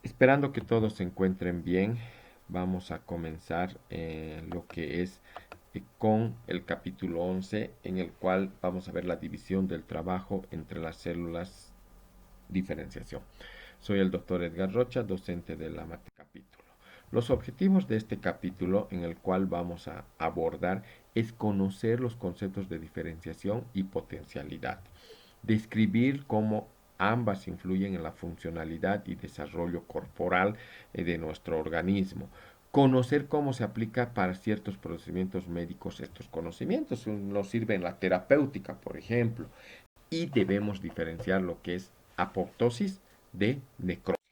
Esperando que todos se encuentren bien, vamos a comenzar lo que es con el capítulo 11, en el cual vamos a ver la división del trabajo entre las células diferenciación. Soy el doctor Edgar Rocha, docente de la materia capítulo. Los objetivos de este capítulo en el cual vamos a abordar es conocer los conceptos de diferenciación y potencialidad, describir cómo ambas influyen en la funcionalidad y desarrollo corporal de nuestro organismo, conocer cómo se aplica para ciertos procedimientos médicos estos conocimientos, nos sirve en la terapéutica, por ejemplo, y debemos diferenciar lo que es apoptosis de necrosis.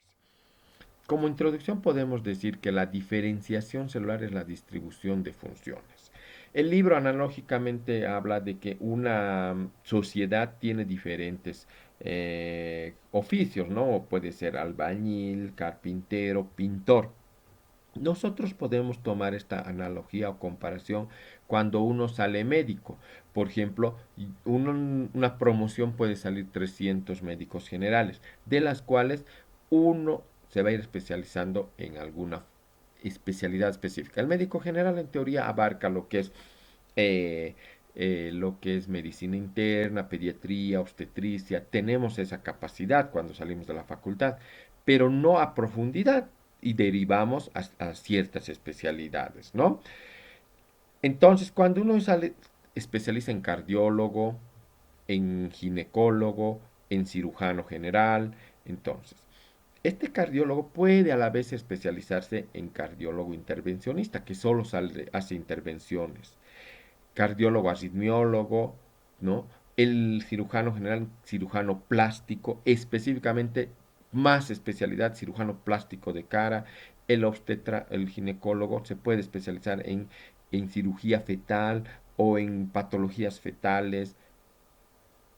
Como introducción podemos decir que la diferenciación celular es la distribución de funciones. El libro analógicamente habla de que una sociedad tiene diferentes oficios, ¿no? Puede ser albañil, carpintero, pintor. Nosotros podemos tomar esta analogía o comparación cuando uno sale médico. Por ejemplo, una promoción puede salir 300 médicos generales, de las cuales uno se va a ir especializando en alguna especialidad específica. El médico general en teoría abarca eh, lo que es medicina interna, pediatría, obstetricia. Tenemos esa capacidad cuando salimos de la facultad, pero no a profundidad y derivamos a ciertas especialidades, ¿no? Entonces, cuando uno sale, especializa en cardiólogo, en ginecólogo, en cirujano general, entonces, este cardiólogo puede a la vez especializarse en cardiólogo intervencionista, que solo hace intervenciones, cardiólogo arritmiólogo, ¿no? El cirujano general, cirujano plástico, específicamente más especialidad, cirujano plástico de cara, el obstetra, el ginecólogo se puede especializar en cirugía fetal o en patologías fetales,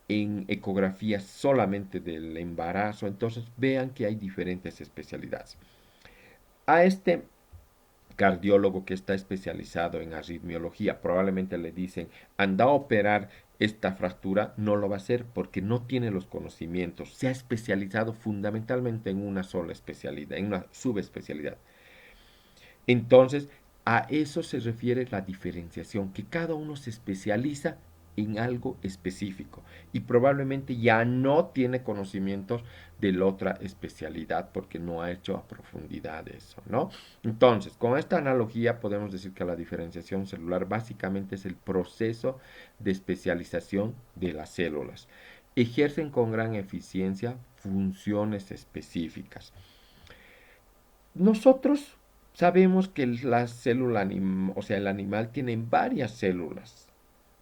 en ecografías solamente del embarazo. Entonces vean que hay diferentes especialidades. A este cardiólogo que está especializado en arritmiología, probablemente le dicen, anda a operar esta fractura, no lo va a hacer porque no tiene los conocimientos. Se ha especializado fundamentalmente en una sola especialidad, en una subespecialidad. Entonces, a eso se refiere la diferenciación, que cada uno se especializa en algo específico y probablemente ya no tiene conocimientos de la otra especialidad porque no ha hecho a profundidad eso, ¿no? Entonces, con esta analogía podemos decir que la diferenciación celular básicamente es el proceso de especialización de las células. Ejercen con gran eficiencia funciones específicas. Nosotros sabemos que la célula, o sea, el animal tiene varias células.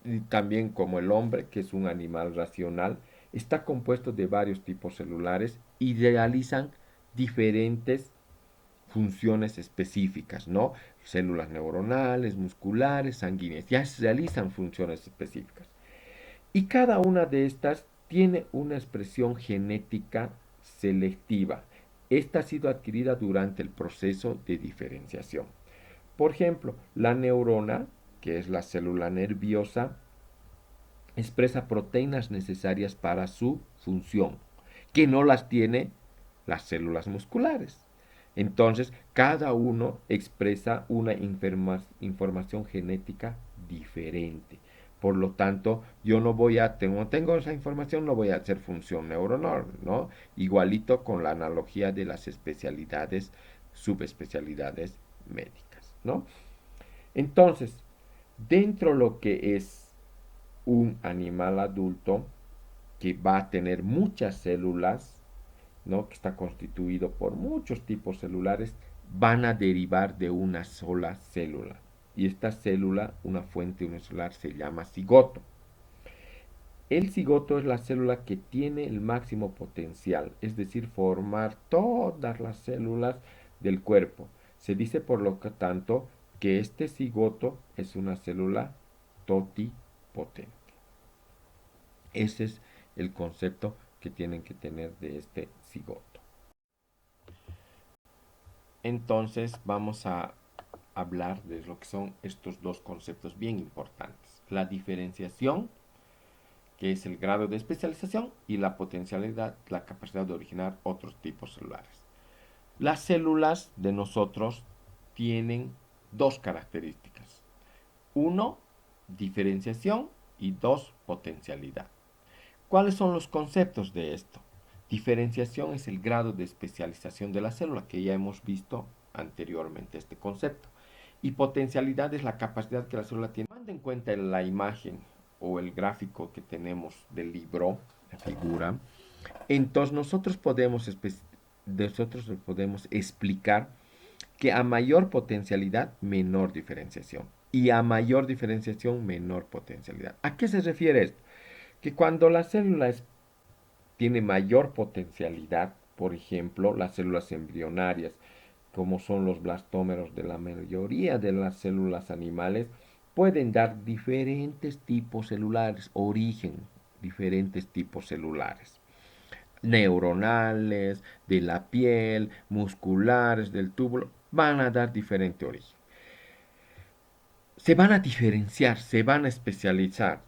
Y también como el hombre, que es un animal racional, está compuesto de varios tipos celulares y realizan diferentes funciones específicas, ¿no? Células neuronales, musculares, sanguíneas, ya realizan funciones específicas. Y cada una de estas tiene una expresión genética selectiva. Esta ha sido adquirida durante el proceso de diferenciación. Por ejemplo, la neurona, que es la célula nerviosa, expresa proteínas necesarias para su función, que no las tiene las células musculares. Entonces, cada uno expresa una información genética diferente. Por lo tanto, yo no voy a, tengo esa información, no voy a hacer función neuronal, ¿no? Igualito con la analogía de las especialidades, subespecialidades médicas, ¿no? Entonces, dentro de lo que es un animal adulto que va a tener muchas células, ¿no? Que está constituido por muchos tipos celulares, van a derivar de una sola célula. Y esta célula, una fuente unicelular, se llama cigoto. El cigoto es la célula que tiene el máximo potencial, es decir, formar todas las células del cuerpo. Se dice por lo tanto que este cigoto es una célula totipotente. Ese es el concepto que tienen que tener de este cigoto. Entonces vamos a hablar de lo que son estos dos conceptos bien importantes. La diferenciación, que es el grado de especialización, y la potencialidad, la capacidad de originar otros tipos celulares. Las células de nosotros tienen dos características. Uno, diferenciación y dos, potencialidad. ¿Cuáles son los conceptos de esto? Diferenciación es el grado de especialización de la célula, que ya hemos visto anteriormente este concepto. Y potencialidad es la capacidad que la célula tiene. Teniendo en cuenta la imagen o el gráfico que tenemos del libro, la figura, entonces nosotros podemos explicar que a mayor potencialidad, menor diferenciación. Y a mayor diferenciación, menor potencialidad. ¿A qué se refiere esto? Que cuando la célula tiene mayor potencialidad, por ejemplo, las células embrionarias, como son los blastómeros de la mayoría de las células animales, pueden dar diferentes tipos celulares, origen, diferentes tipos celulares, neuronales, de la piel, musculares, del túbulo, van a dar diferente origen. Se van a diferenciar, se van a especializar.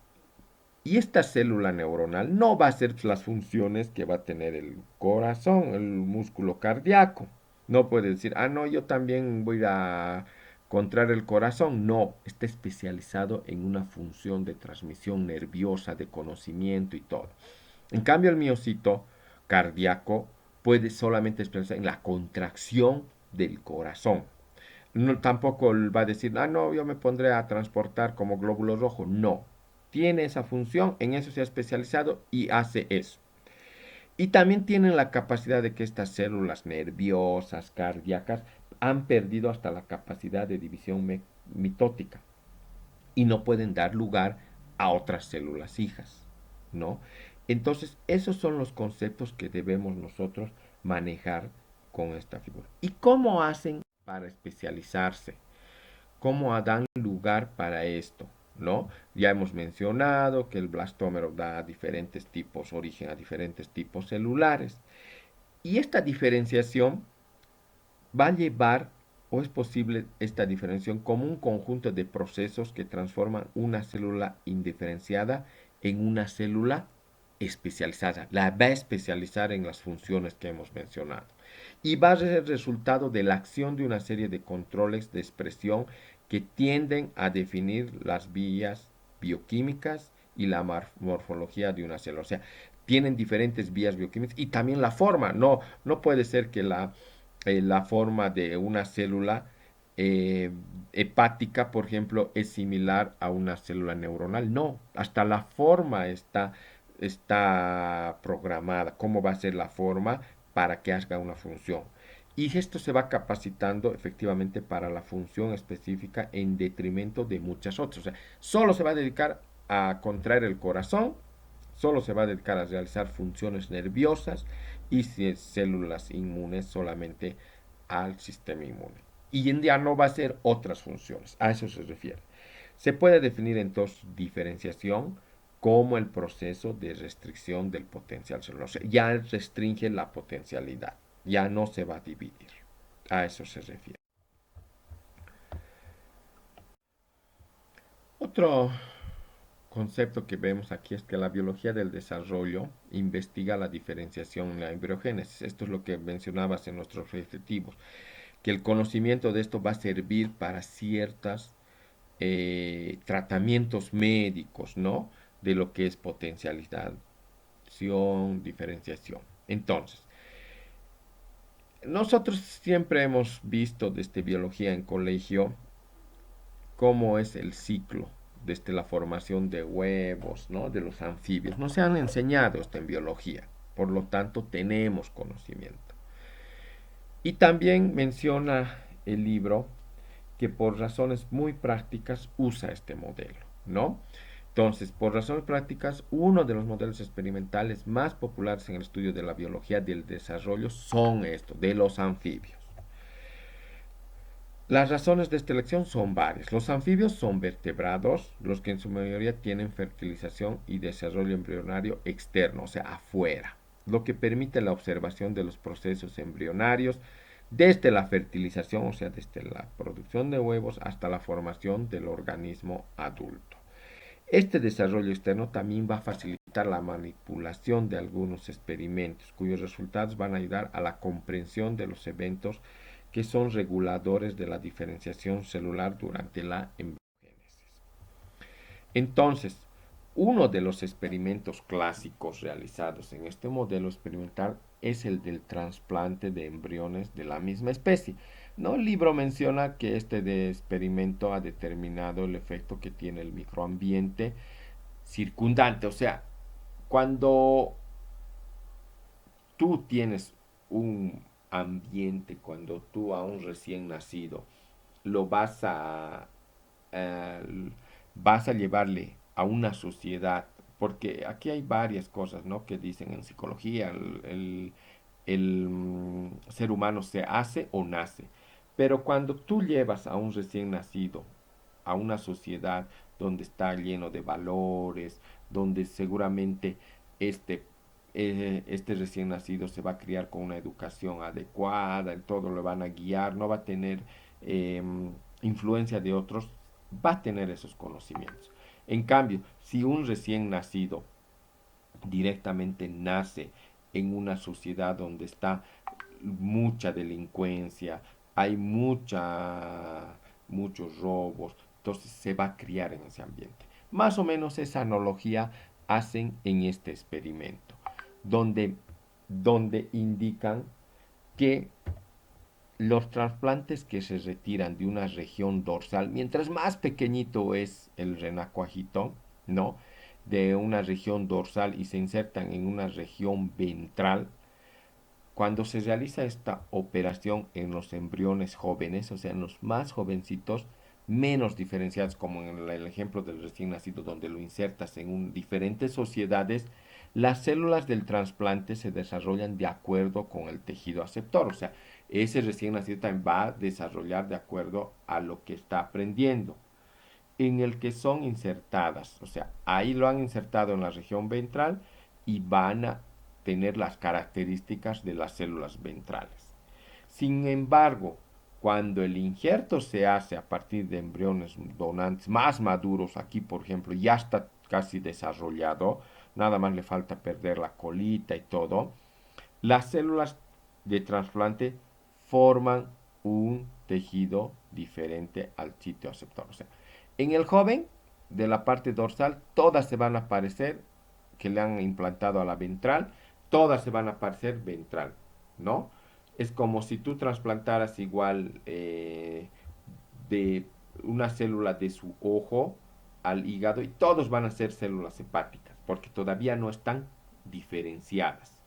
Y esta célula neuronal no va a hacer las funciones que va a tener el corazón, el músculo cardíaco. No puede decir, ah, no, yo también voy a contraer el corazón. No, está especializado en una función de transmisión nerviosa, de conocimiento y todo. En cambio, el miocito cardíaco puede solamente expresarse en la contracción del corazón. No, tampoco va a decir, ah, no, yo me pondré a transportar como glóbulo rojo. No, tiene esa función, en eso se ha especializado y hace eso. Y también tienen la capacidad de que estas células nerviosas, cardíacas, han perdido hasta la capacidad de división mitótica y no pueden dar lugar a otras células hijas, ¿no? Entonces, esos son los conceptos que debemos nosotros manejar con esta figura. ¿Y cómo hacen para especializarse? ¿Cómo dan lugar para esto? ¿No? Ya hemos mencionado que el blastómero da diferentes tipos, origen a diferentes tipos celulares. Y esta diferenciación va a llevar, o es posible esta diferenciación, como un conjunto de procesos que transforman una célula indiferenciada en una célula especializada. La va a especializar en las funciones que hemos mencionado. Y va a ser el resultado de la acción de una serie de controles de expresión que tienden a definir las vías bioquímicas y la morfología de una célula. O sea, tienen diferentes vías bioquímicas y también la forma. No puede ser que la forma de una célula hepática, por ejemplo, es similar a una célula neuronal. No, hasta la forma está programada. ¿Cómo va a ser la forma para que haga una función? Y esto se va capacitando efectivamente para la función específica en detrimento de muchas otras. O sea, solo se va a dedicar a contraer el corazón, solo se va a dedicar a realizar funciones nerviosas y si es células inmunes solamente al sistema inmune. Y en día no va a hacer otras funciones, a eso se refiere. Se puede definir entonces diferenciación como el proceso de restricción del potencial celular. O sea, ya restringe la potencialidad, ya no se va a dividir. A eso se refiere. Otro concepto que vemos aquí es que la biología del desarrollo investiga la diferenciación en la embriogénesis. Esto es lo que mencionabas en nuestros objetivos, que el conocimiento de esto va a servir para ciertos tratamientos médicos, ¿no? De lo que es potencialización, diferenciación. Entonces, nosotros siempre hemos visto desde biología en colegio cómo es el ciclo desde la formación de huevos, ¿no? De los anfibios. Nos han enseñado esto en biología, por lo tanto tenemos conocimiento. Y también menciona el libro que por razones muy prácticas usa este modelo, ¿no? Entonces, por razones prácticas, uno de los modelos experimentales más populares en el estudio de la biología del desarrollo son estos, de los anfibios. Las razones de esta elección son varias. Los anfibios son vertebrados, los que en su mayoría tienen fertilización y desarrollo embrionario externo, o sea, afuera, lo que permite la observación de los procesos embrionarios desde la fertilización, o sea, desde la producción de huevos hasta la formación del organismo adulto. Este desarrollo externo también va a facilitar la manipulación de algunos experimentos, cuyos resultados van a ayudar a la comprensión de los eventos que son reguladores de la diferenciación celular durante la embriogénesis. Entonces, uno de los experimentos clásicos realizados en este modelo experimental es el del trasplante de embriones de la misma especie. ¿No? El libro menciona que este experimento ha determinado el efecto que tiene el microambiente circundante. O sea, cuando tú tienes un ambiente, cuando tú a un recién nacido lo vas a llevarle a una sociedad, porque aquí hay varias cosas, ¿no? Que dicen en psicología, el ser humano se hace o nace, pero cuando tú llevas a un recién nacido a una sociedad donde está lleno de valores, donde seguramente este, este recién nacido se va a criar con una educación adecuada, en todo lo van a guiar, no va a tener eh, influencia de otros, va a tener esos conocimientos. En cambio, si un recién nacido directamente nace en una sociedad donde está mucha delincuencia, hay muchos robos, entonces se va a criar en ese ambiente. Más o menos esa analogía hacen en este experimento, donde, donde indican que los trasplantes que se retiran de una región dorsal, mientras más pequeñito es el renacuajito, ¿no? De una región dorsal y se insertan en una región ventral, cuando se realiza esta operación en los embriones jóvenes, o sea, en los más jovencitos, menos diferenciados, como en el ejemplo del recién nacido, donde lo insertas en diferentes sociedades, las células del trasplante se desarrollan de acuerdo con el tejido aceptor. O sea, ese recién nacido también va a desarrollar de acuerdo a lo que está aprendiendo. En el que son insertadas, o sea, ahí lo han insertado en la región ventral y van a tener las características de las células ventrales. Sin embargo, cuando el injerto se hace a partir de embriones donantes más maduros, aquí por ejemplo ya está casi desarrollado, nada más le falta perder la colita y todo, las células de trasplante forman un tejido diferente al sitio aceptor. O sea, en el joven, de la parte dorsal, todas se van a parecer que le han implantado a la ventral, todas se van a parecer ventral, ¿no? Es como si tú trasplantaras igual de una célula de su ojo al hígado y todos van a ser células hepáticas, porque todavía no están diferenciadas.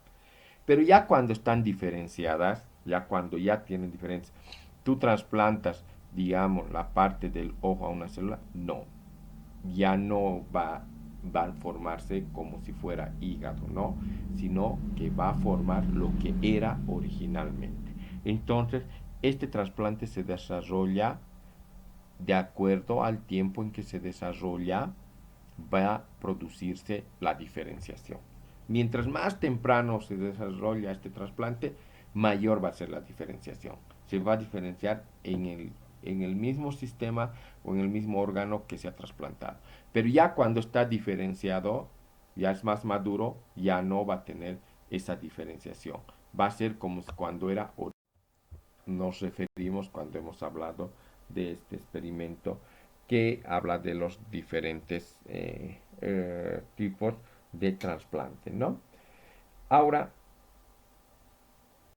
Pero ya cuando están diferenciadas, ya cuando ya tienen diferencias, tú trasplantas, digamos, la parte del ojo a una célula, no, ya no va a formarse como si fuera hígado, ¿no? Sino que va a formar lo que era originalmente. Entonces, este trasplante se desarrolla de acuerdo al tiempo en que se desarrolla, va a producirse la diferenciación. Mientras más temprano se desarrolla este trasplante, mayor va a ser la diferenciación. Se va a diferenciar en el mismo sistema o en el mismo órgano que se ha trasplantado. Pero ya cuando está diferenciado, ya es más maduro, ya no va a tener esa diferenciación. Va a ser como cuando era. Nos referimos cuando hemos hablado de este experimento que habla de los diferentes tipos de trasplante, ¿no? Ahora,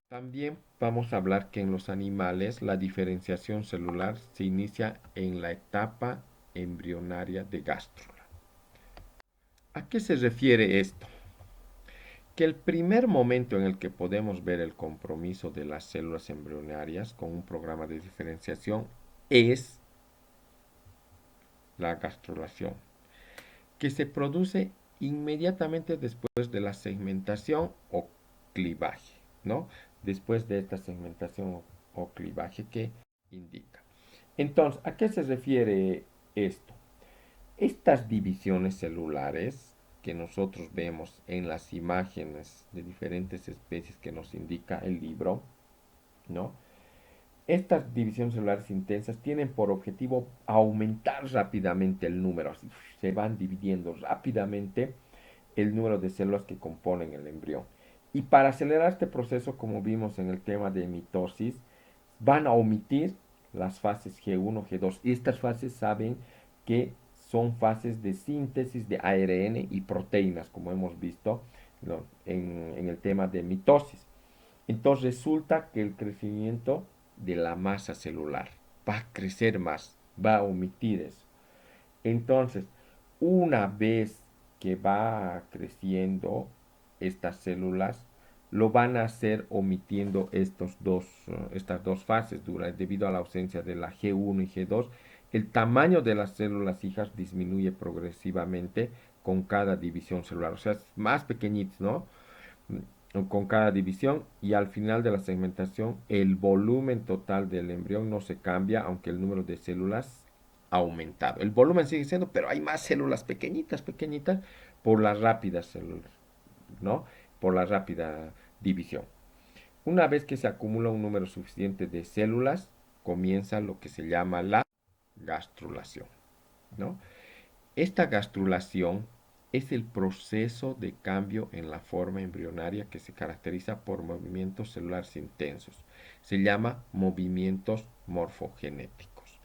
también vamos a hablar que en los animales la diferenciación celular se inicia en la etapa embrionaria de gástrula. ¿A qué se refiere esto? Que el primer momento en el que podemos ver el compromiso de las células embrionarias con un programa de diferenciación es la gastrulación, que se produce inmediatamente después de la segmentación o clivaje, ¿no? Después de esta segmentación o clivaje que indica. Entonces, ¿a qué se refiere esto? Estas divisiones celulares que nosotros vemos en las imágenes de diferentes especies que nos indica el libro, ¿no? Estas divisiones celulares intensas tienen por objetivo aumentar rápidamente el número, así se van dividiendo rápidamente el número de células que componen el embrión. Y para acelerar este proceso, como vimos en el tema de mitosis, van a omitir las fases G1, G2. Y estas fases saben que son fases de síntesis de ARN y proteínas, como hemos visto, ¿no?, en el tema de mitosis. Entonces resulta que el crecimiento de la masa celular va a crecer más, va a omitir eso. Entonces, una vez que va creciendo estas células, lo van a hacer omitiendo estas dos fases debido a la ausencia de la G1 y G2. El tamaño de las células hijas disminuye progresivamente con cada división celular, o sea, es más pequeñito, ¿no? Con cada división, y al final de la segmentación el volumen total del embrión no se cambia, aunque el número de células ha aumentado. El volumen sigue siendo, pero hay más células pequeñitas, pequeñitas, por las rápidas células, ¿no? Por la rápida división. Una vez que se acumula un número suficiente de células, comienza lo que se llama la gastrulación, ¿no? Esta gastrulación es el proceso de cambio en la forma embrionaria que se caracteriza por movimientos celulares intensos. Se llama movimientos morfogenéticos,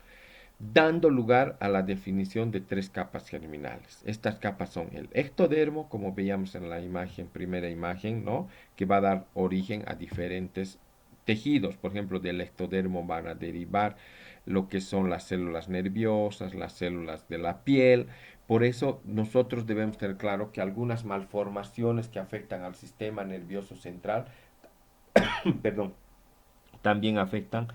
dando lugar a la definición de tres capas germinales. Estas capas son el ectodermo, como veíamos en la imagen, primera imagen, ¿no?, que va a dar origen a diferentes tejidos. Por ejemplo, del ectodermo van a derivar lo que son las células nerviosas, las células de la piel. Por eso nosotros debemos tener claro que algunas malformaciones que afectan al sistema nervioso central, perdón, también afectan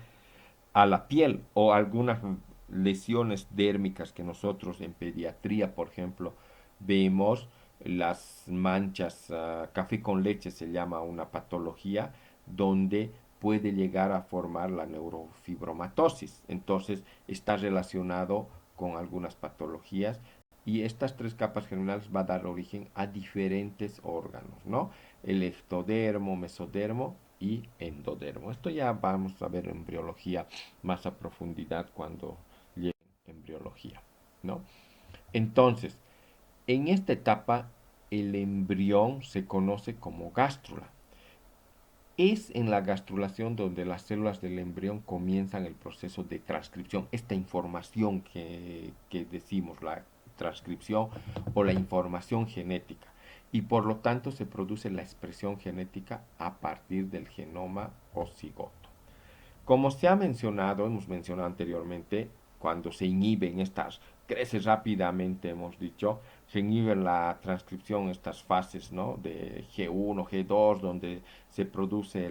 a la piel, o algunas lesiones dérmicas que nosotros en pediatría, por ejemplo, vemos las manchas, café con leche se llama una patología donde puede llegar a formar la neurofibromatosis. Entonces está relacionado con algunas patologías, y estas tres capas germinales va a dar origen a diferentes órganos, ¿no? El ectodermo, mesodermo y endodermo. Esto ya vamos a ver en embriología más a profundidad cuando llegue embriología, ¿no? Entonces, en esta etapa el embrión se conoce como gástrula. Es en la gastrulación donde las células del embrión comienzan el proceso de transcripción. Esta información que decimos, la transcripción o la información genética. Y por lo tanto se produce la expresión genética a partir del genoma o cigoto. Como se ha mencionado, hemos mencionado anteriormente, cuando se inhiben estas, crece rápidamente, hemos dicho, se inhibe la transcripción, estas fases, ¿no?, de G1, G2, donde se produce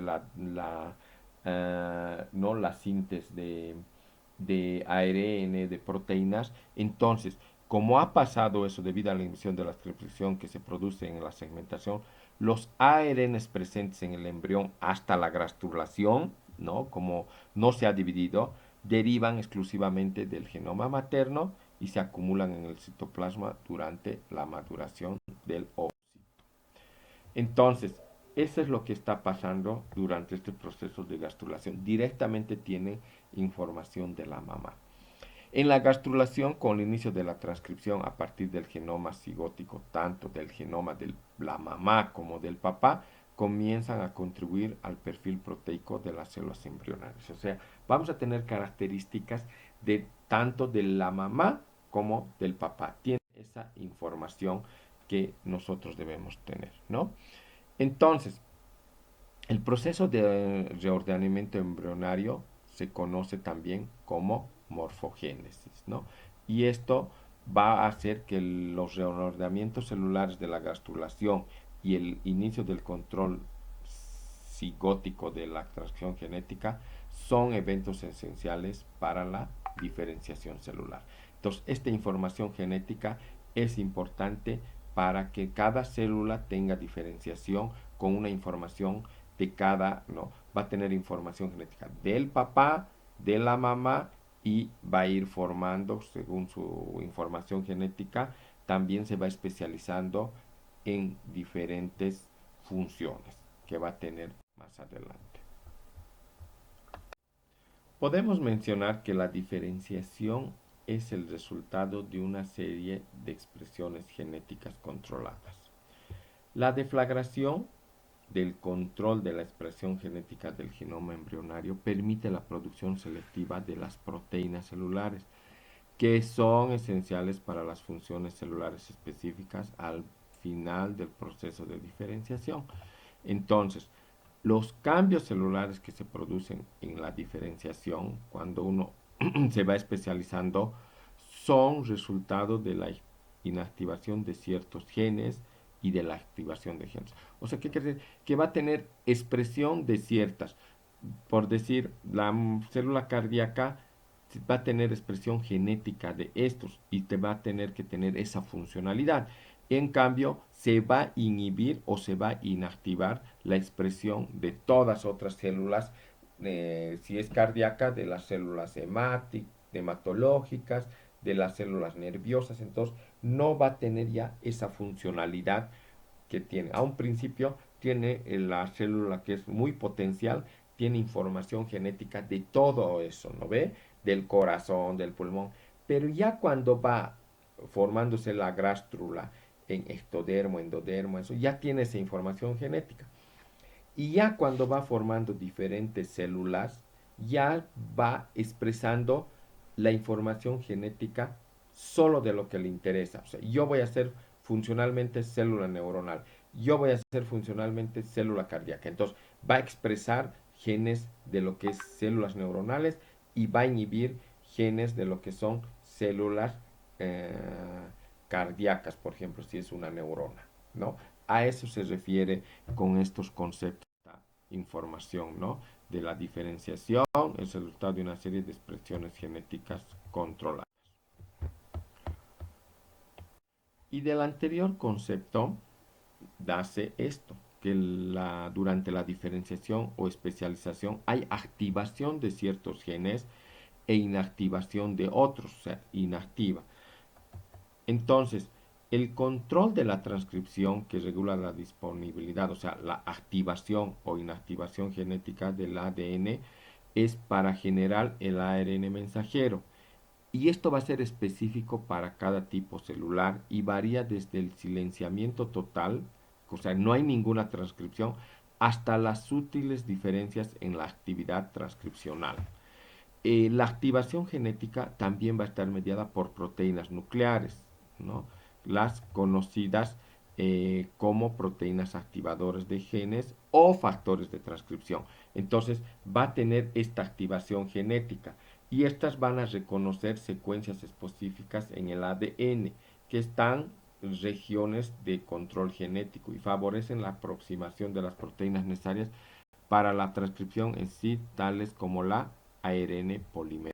¿no?, la síntesis de ARN, de proteínas. Entonces, como ha pasado eso debido a la inhibición de la transcripción que se produce en la segmentación, los ARNs presentes en el embrión hasta la gastrulación, ¿no?, como no se ha dividido, derivan exclusivamente del genoma materno y se acumulan en el citoplasma durante la maduración del óvulo. Entonces, eso es lo que está pasando durante este proceso de gastrulación. Directamente tiene información de la mamá. En la gastrulación, con el inicio de la transcripción a partir del genoma cigótico, tanto del genoma de la mamá como del papá, comienzan a contribuir al perfil proteico de las células embrionarias. O sea, vamos a tener características de tanto de la mamá como del papá. Tiene esa información que nosotros debemos tener, ¿no? Entonces, el proceso de reordenamiento embrionario se conoce también como morfogénesis, ¿no? Y esto va a hacer que los reordenamientos celulares de la gastrulación y el inicio del control cigótico de la transcripción genética son eventos esenciales para la diferenciación celular. Entonces, esta información genética es importante para que cada célula tenga diferenciación con una información de cada, ¿no? Va a tener información genética del papá, de la mamá, y va a ir formando según su información genética. También se va especializando en diferentes funciones que va a tener más adelante. Podemos mencionar que la diferenciación es el resultado de una serie de expresiones genéticas controladas. La deflagración del control de la expresión genética del genoma embrionario permite la producción selectiva de las proteínas celulares, que son esenciales para las funciones celulares específicas al final del proceso de diferenciación. Entonces, los cambios celulares que se producen en la diferenciación, cuando uno se va especializando, son resultado de la inactivación de ciertos genes y de la activación de genes. O sea, ¿qué quiere decir? Que va a tener expresión de ciertas. Por decir, la célula cardíaca va a tener expresión genética de estos y te va a tener que tener esa funcionalidad. En cambio, se va a inhibir o se va a inactivar la expresión de todas otras células, si es cardíaca, de las células hematológicas, de las células nerviosas. Entonces, no va a tener ya esa funcionalidad que tiene. A un principio tiene la célula que es muy potencial, tiene información genética de todo eso, ¿no ve? Del corazón, del pulmón. Pero ya cuando va formándose la grástrula en ectodermo, endodermo, eso ya tiene esa información genética. Y ya cuando va formando diferentes células, ya va expresando la información genética solo de lo que le interesa. O sea, yo voy a ser funcionalmente célula neuronal, yo voy a ser funcionalmente célula cardíaca. Entonces, va a expresar genes de lo que es células neuronales y va a inhibir genes de lo que son células eh, cardíacas, por ejemplo, si es una neurona, ¿no? A eso se refiere con estos conceptos, información, ¿no? De la diferenciación, es el resultado de una serie de expresiones genéticas controladas. Y del anterior concepto, dase esto, que durante la diferenciación o especialización hay activación de ciertos genes e inactivación de otros, o sea, inactiva. Entonces, el control de la transcripción que regula la disponibilidad, o sea, la activación o inactivación genética del ADN, es para generar el ARN mensajero. Y esto va a ser específico para cada tipo celular y varía desde el silenciamiento total, o sea, no hay ninguna transcripción, hasta las sutiles diferencias en la actividad transcripcional. La activación genética también va a estar mediada por proteínas nucleares, ¿no? Las conocidas como proteínas activadoras de genes o factores de transcripción. Entonces va a tener esta activación genética y estas van a reconocer secuencias específicas en el ADN que están en regiones de control genético y favorecen la aproximación de las proteínas necesarias para la transcripción en sí, tales como la ARN polimerasa.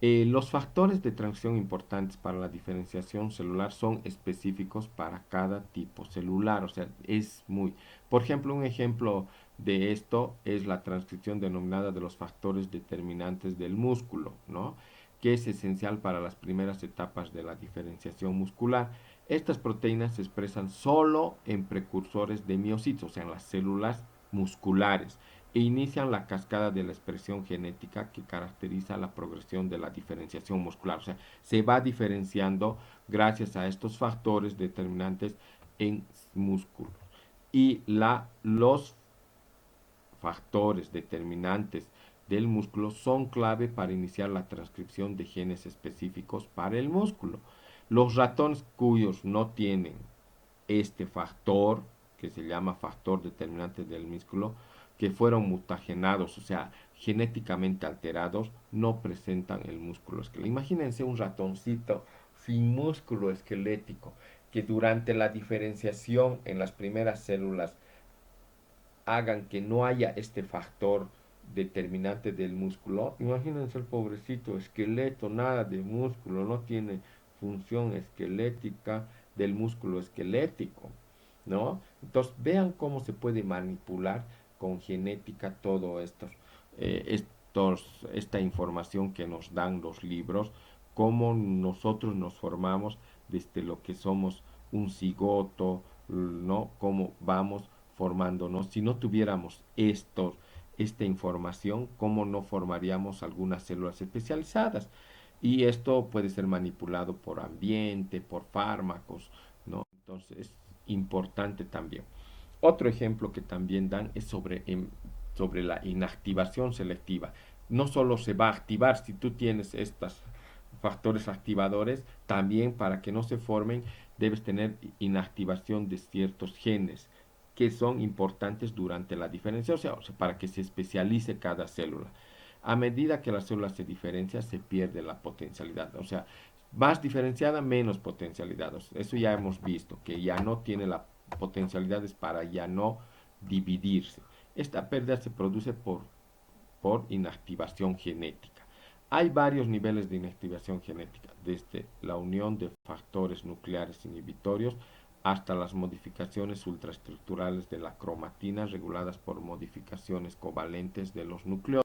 Los factores de transición importantes para la diferenciación celular son específicos para cada tipo celular, o sea, es muy... Por ejemplo, un ejemplo de esto es la transcripción denominada de los factores determinantes del músculo, ¿no? Que es esencial para las primeras etapas de la diferenciación muscular. Estas proteínas se expresan solo en precursores de miocitos, o sea, en las células musculares e inician la cascada de la expresión genética que caracteriza la progresión de la diferenciación muscular. O sea, se va diferenciando gracias a estos factores determinantes en músculos. Y los factores determinantes del músculo son clave para iniciar la transcripción de genes específicos para el músculo. Los ratones cuyos no tienen este factor, que se llama factor determinante del músculo, que fueron mutagenados, o sea, genéticamente alterados, no presentan el músculo esquelético. Imagínense un ratoncito sin músculo esquelético, que durante la diferenciación en las primeras células hagan que no haya este factor determinante del músculo. Imagínense el pobrecito esqueleto, nada de músculo, no tiene función esquelética del músculo esquelético, ¿no? Entonces vean cómo se puede manipular con genética todo esta información que nos dan los libros, cómo nosotros nos formamos desde lo que somos un cigoto, ¿no? Cómo vamos formándonos. Si no tuviéramos esta información, ¿cómo no formaríamos algunas células especializadas? Y esto puede ser manipulado por ambiente, por fármacos, ¿no? Entonces, importante también. Otro ejemplo que también dan es sobre la inactivación selectiva. No solo se va a activar si tú tienes estos factores activadores, también para que no se formen debes tener inactivación de ciertos genes que son importantes durante la diferenciación, o sea, para que se especialice cada célula. A medida que la célula se diferencia, se pierde la potencialidad, o sea, más diferenciada, menos potencialidad. Eso ya hemos visto, que ya no tiene las potencialidades para ya no dividirse. Esta pérdida se produce por inactivación genética. Hay varios niveles de inactivación genética, desde la unión de factores nucleares inhibitorios hasta las modificaciones ultraestructurales de la cromatina reguladas por modificaciones covalentes de los núcleos.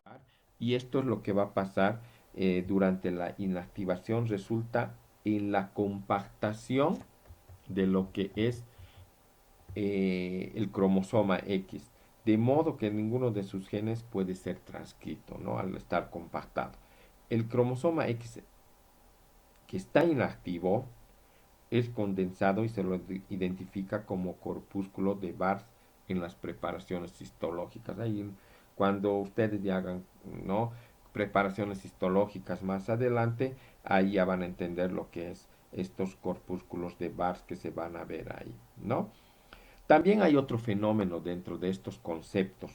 Y esto es lo que va a pasar durante la inactivación, resulta en la compactación de lo que es el cromosoma X, de modo que ninguno de sus genes puede ser transcrito, ¿no? Al estar compactado. El cromosoma X que está inactivo es condensado y se lo identifica como corpúsculo de Barth en las preparaciones histológicas. Ahí, cuando ustedes ya hagan, ¿no?, preparaciones histológicas más adelante, ahí ya van a entender lo que es estos corpúsculos de Barth que se van a ver ahí, ¿no? También hay otro fenómeno dentro de estos conceptos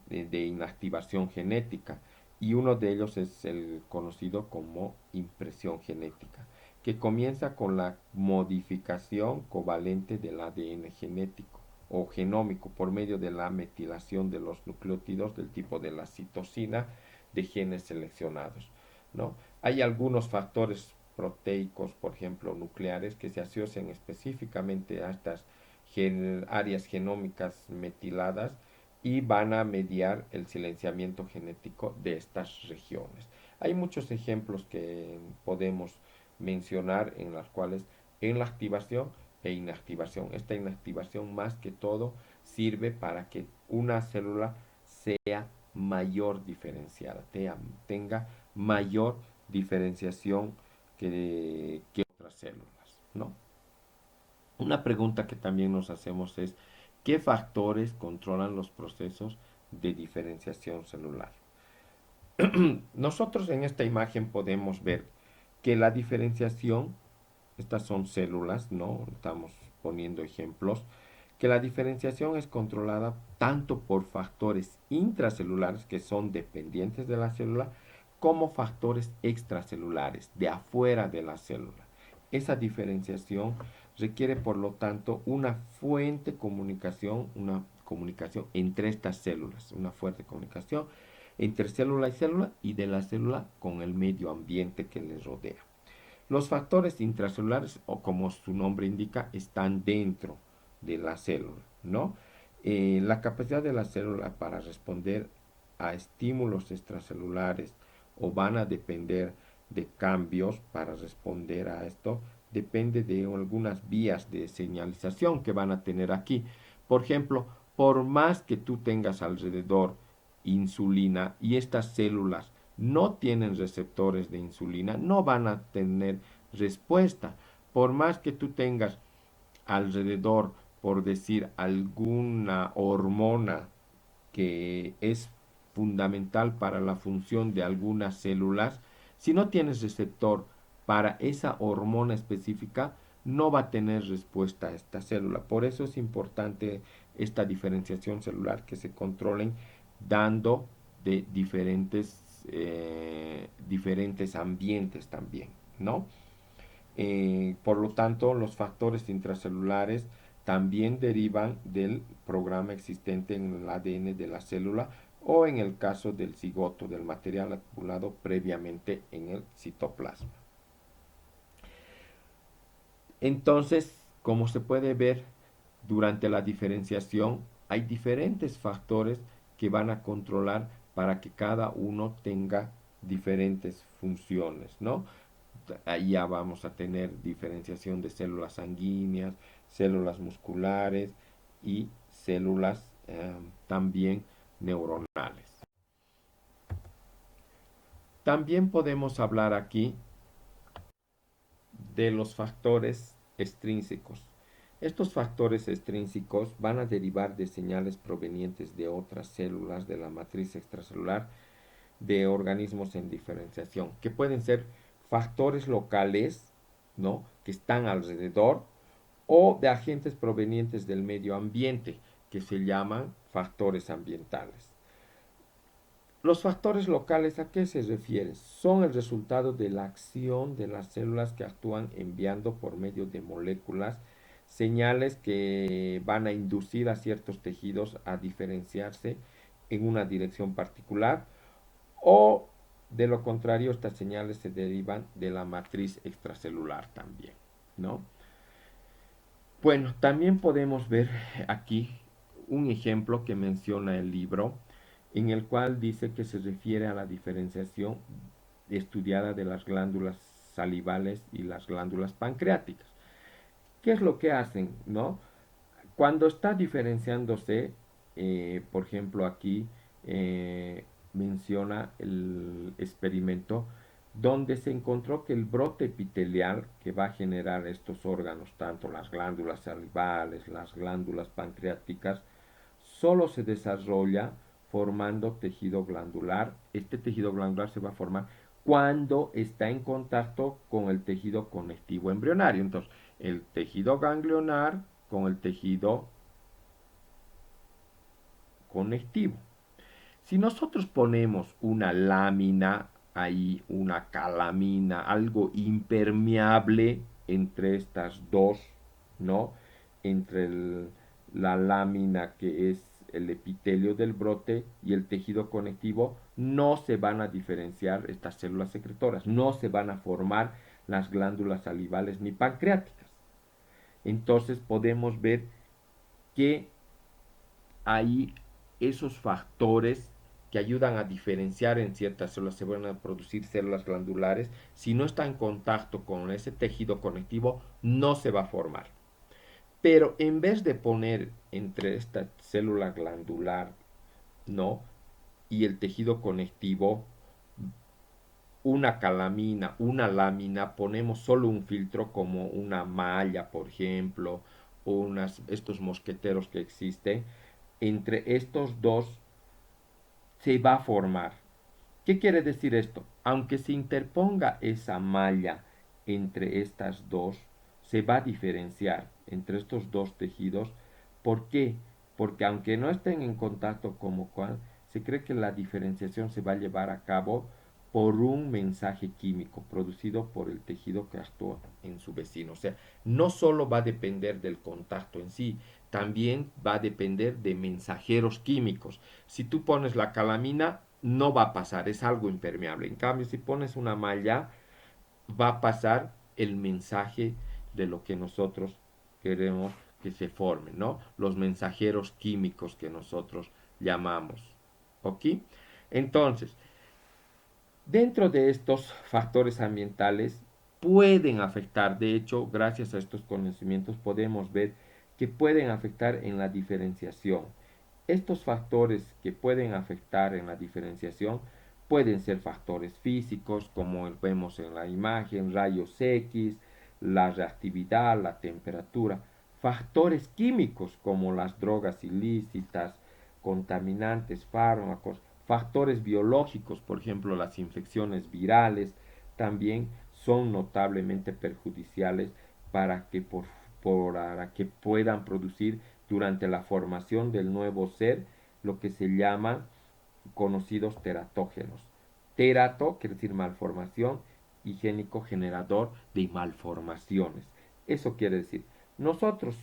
de inactivación genética, y uno de ellos es el conocido como impresión genética, que comienza con la modificación covalente del ADN genético o genómico por medio de la metilación de los nucleótidos del tipo de la citosina de genes seleccionados, ¿no? Hay algunos factores proteicos, por ejemplo, nucleares, que se asocian específicamente a estas áreas genómicas metiladas y van a mediar el silenciamiento genético de estas regiones. Hay muchos ejemplos que podemos mencionar en las cuales en la activación e inactivación, esta inactivación más que todo sirve para que una célula sea mayor diferenciada, tenga mayor diferenciación que otras células, ¿no? Una pregunta que también nos hacemos es, ¿qué factores controlan los procesos de diferenciación celular? Nosotros en esta imagen podemos ver que la diferenciación, estas son células, ¿no? Estamos poniendo ejemplos, que la diferenciación es controlada tanto por factores intracelulares que son dependientes de la célula, como factores extracelulares de afuera de la célula. Esa diferenciación requiere, por lo tanto, una comunicación entre estas células, una fuerte comunicación entre célula y célula y de la célula con el medio ambiente que les rodea. Los factores intracelulares, o como su nombre indica, están dentro de la célula, ¿no? La capacidad de la célula para responder a estímulos extracelulares o van a depender de cambios para responder a esto, depende de algunas vías de señalización que van a tener aquí. Por ejemplo, por más que tú tengas alrededor insulina y estas células no tienen receptores de insulina, no van a tener respuesta. Por más que tú tengas alrededor, por decir, alguna hormona que es fundamental para la función de algunas células, si no tienes receptor para esa hormona específica, no va a tener respuesta a esta célula. Por eso es importante esta diferenciación celular, que se controlen dando de diferentes ambientes también, ¿no? Por lo tanto, los factores intracelulares también derivan del programa existente en el ADN de la célula o en el caso del cigoto, del material acumulado previamente en el citoplasma. Entonces, como se puede ver, durante la diferenciación hay diferentes factores que van a controlar para que cada uno tenga diferentes funciones, ¿no? Ahí ya vamos a tener diferenciación de células sanguíneas, células musculares y células también neuronales. También podemos hablar aquí de los factores extrínsecos. Estos factores extrínsecos van a derivar de señales provenientes de otras células de la matriz extracelular de organismos en diferenciación, que pueden ser factores locales, ¿no?, que están alrededor, o de agentes provenientes del medio ambiente, que se llaman factores ambientales. Los factores locales, ¿a qué se refieren? Son el resultado de la acción de las células que actúan enviando por medio de moléculas señales que van a inducir a ciertos tejidos a diferenciarse en una dirección particular, o de lo contrario, estas señales se derivan de la matriz extracelular también, ¿no? Bueno, también podemos ver aquí un ejemplo que menciona el libro, en el cual dice que se refiere a la diferenciación estudiada de las glándulas salivales y las glándulas pancreáticas. ¿Qué es lo que hacen, no? Cuando está diferenciándose, por ejemplo aquí menciona el experimento donde se encontró que el brote epitelial que va a generar estos órganos, tanto las glándulas salivales, las glándulas pancreáticas, solo se desarrolla formando tejido glandular. Este tejido glandular se va a formar cuando está en contacto con el tejido conectivo embrionario. Entonces, el tejido ganglionar con el tejido conectivo. Si nosotros ponemos una lámina ahí, una calamina, algo impermeable entre estas dos, ¿no? Entre la lámina que es el epitelio del brote y el tejido conectivo, no se van a diferenciar estas células secretoras, no se van a formar las glándulas salivales ni pancreáticas. Entonces podemos ver que hay esos factores que ayudan a diferenciar en ciertas células, se van a producir células glandulares. Si no está en contacto con ese tejido conectivo, no se va a formar. Pero en vez de poner entre esta célula glandular, ¿no?, y el tejido conectivo una calamina, una lámina, ponemos solo un filtro como una malla, por ejemplo, o estos mosqueteros que existen. Entre estos dos se va a formar. ¿Qué quiere decir esto? Aunque se interponga esa malla entre estas dos, se va a diferenciar entre estos dos tejidos. ¿Por qué? Porque aunque no estén en contacto como cual, se cree que la diferenciación se va a llevar a cabo por un mensaje químico producido por el tejido que actúa en su vecino. O sea, no solo va a depender del contacto en sí, también va a depender de mensajeros químicos. Si tú pones la calamina, no va a pasar, es algo impermeable. En cambio, si pones una malla, va a pasar el mensaje de lo que nosotros queremos que se forme, ¿no? Los mensajeros químicos que nosotros llamamos. ¿Ok? Entonces, dentro de estos factores ambientales pueden afectar, de hecho, gracias a estos conocimientos podemos ver que pueden afectar en la diferenciación. Estos factores que pueden afectar en la diferenciación pueden ser factores físicos, como vemos en la imagen, rayos X, la reactividad, la temperatura, factores químicos como las drogas ilícitas, contaminantes, fármacos, factores biológicos, por ejemplo, las infecciones virales, también son notablemente perjudiciales para para que puedan producir durante la formación del nuevo ser lo que se llaman conocidos teratógenos. Terato quiere decir malformación y génico generador de malformaciones. Eso quiere decir, nosotros,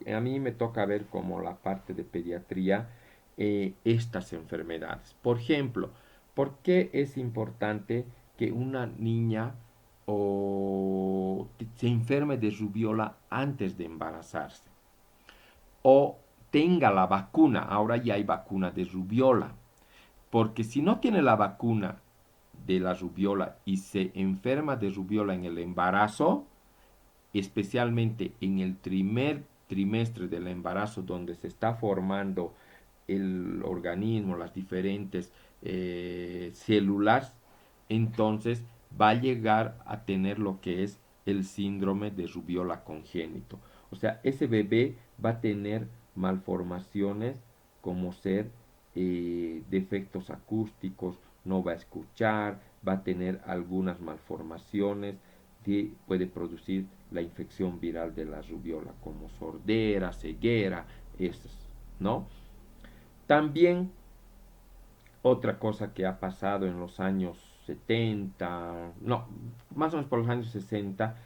a mí me toca ver como la parte de pediatría estas enfermedades. Por ejemplo, ¿por qué es importante que una niña se enferme de rubiola antes de embarazarse? O tenga la vacuna, ahora ya hay vacuna de rubiola, porque si no tiene la vacuna de la rubiola y se enferma de rubiola en el embarazo, especialmente en el primer trimestre del embarazo donde se está formando el organismo, las diferentes células, entonces va a llegar a tener lo que es el síndrome de rubiola congénito. O sea, ese bebé va a tener malformaciones como ser defectos acústicos, no va a escuchar, va a tener algunas malformaciones que puede producir la infección viral de la rubiola, como sordera, ceguera, esas, ¿no? También otra cosa que ha pasado en los años 70, no, más o menos por los años 60,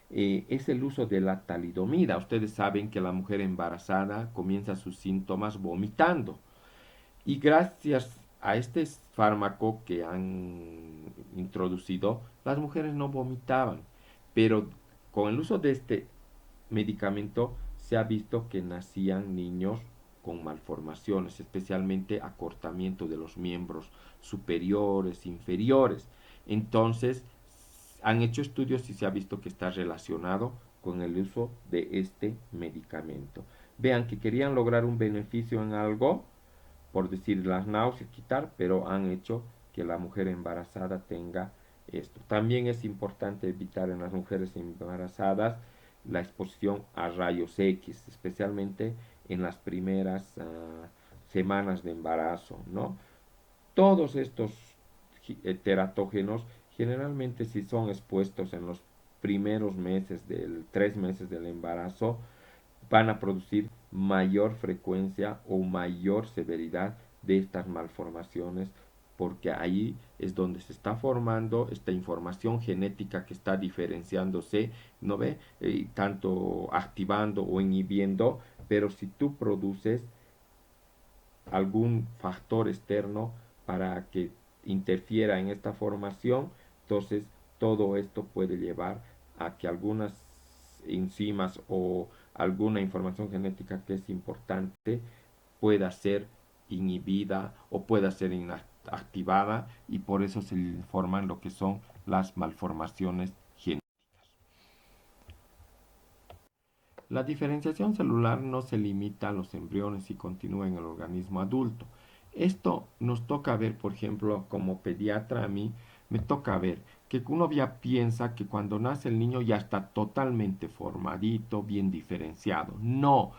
es el uso de la talidomida. Ustedes saben que la mujer embarazada comienza sus síntomas vomitando. Y gracias a este fármaco que han introducido, las mujeres no vomitaban. Pero con el uso de este medicamento se ha visto que nacían niños con malformaciones, especialmente acortamiento de los miembros superiores, inferiores. Entonces, han hecho estudios y se ha visto que está relacionado con el uso de este medicamento. Vean que querían lograr un beneficio en algo, por decir las náuseas, quitar, pero han hecho que la mujer embarazada tenga esto. También es importante evitar en las mujeres embarazadas la exposición a rayos X, especialmente en las primeras semanas de embarazo, ¿no? Todos estos teratógenos, generalmente si son expuestos en los primeros meses del 3 meses del embarazo, van a producir mayor frecuencia o mayor severidad de estas malformaciones, porque ahí es donde se está formando esta información genética que está diferenciándose, ¿no ve? Tanto activando o inhibiendo, pero si tú produces algún factor externo para que interfiera en esta formación, entonces todo esto puede llevar a que algunas enzimas o alguna información genética que es importante pueda ser inhibida o pueda ser inactivada, y por eso se forman lo que son las malformaciones genéticas. La diferenciación celular no se limita a los embriones y continúa en el organismo adulto. Esto nos toca ver, por ejemplo, como pediatra a mí, me toca ver que uno ya piensa que cuando nace el niño ya está totalmente formadito, bien diferenciado. No,